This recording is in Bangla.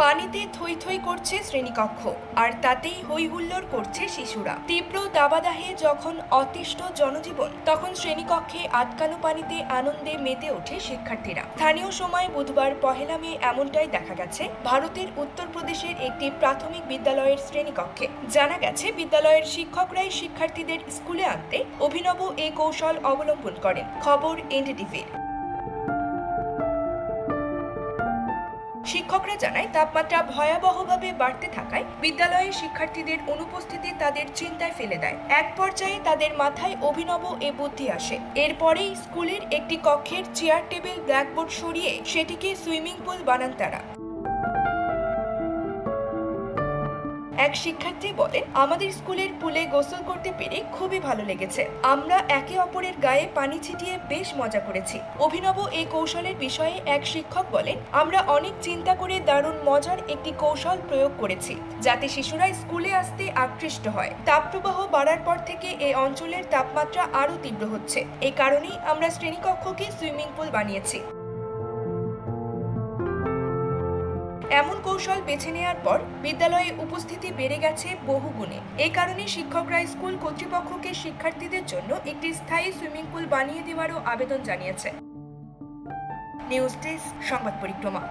পানিতে থই থই করছে শ্রেণীকক্ষ, আর তাতেই হই হুল্লোড় করছে শিশুরা। তীব্র দাবাদাহে যখন অতিষ্ঠ জনজীবন, তখন শ্রেণীকক্ষে আটকানো পানিতে আনন্দে মেতে ওঠে শিক্ষার্থীরা। স্থানীয় সময় বুধবার 1 মে এমনটাই দেখা গেছে ভারতের উত্তরপ্রদেশের একটি প্রাথমিক বিদ্যালয়ের শ্রেণীকক্ষে। জানা গেছে, বিদ্যালয়ের শিক্ষকরাই শিক্ষার্থীদের স্কুলে আনতে অভিনব এই কৌশল অবলম্বন করেন। খবর এনডিটিভির। শিক্ষকরা জানায়, তাপমাত্রা ভয়াবহভাবে বাড়তে থাকায় বিদ্যালয়ের শিক্ষার্থীদের অনুপস্থিতি তাদের চিন্তায় ফেলে দেয়। এক পর্যায়ে তাদের মাথায় অভিনব এ বুদ্ধি আসে। এরপরেই স্কুলের একটি কক্ষের চেয়ার টেবিল ব্ল্যাকবোর্ড সরিয়ে সেটিকে সুইমিং পুল বানান তারা। এক শিক্ষার্থী বলেন, আমাদের স্কুলের পুলে গোসল করতে পেরে খুবই ভালো লেগেছে। আমরা একে অপরের গায়ে পানি ছিটিয়ে বেশ মজা করেছি। অভিনব এই কৌশলের বিষয়ে এক শিক্ষক বলেন, আমরা অনেক চিন্তা করে দারুণ মজার একটি কৌশল প্রয়োগ করেছি, যাতে শিশুরা স্কুলে আসতে আকৃষ্ট হয়। তাপপ্রবাহ বাড়ার পর থেকে এই অঞ্চলের তাপমাত্রা আরো তীব্র হচ্ছে। এই কারণেই আমরা শ্রেণীকক্ষকে সুইমিং পুল বানিয়েছি। এমন কৌশল বেছে নেওয়ার পর বিদ্যালয়ে উপস্থিতি বেড়ে গেছে বহুগুণে। এই কারণে শিক্ষকরা স্কুল কর্তৃপক্ষকে শিক্ষার্থীদের জন্য একটি স্থায়ী সুইমিং পুল বানিয়ে দেওয়ারও আবেদন জানিয়েছে। নিউজ ডেস্ক, সংবাদ পরিক্রমা।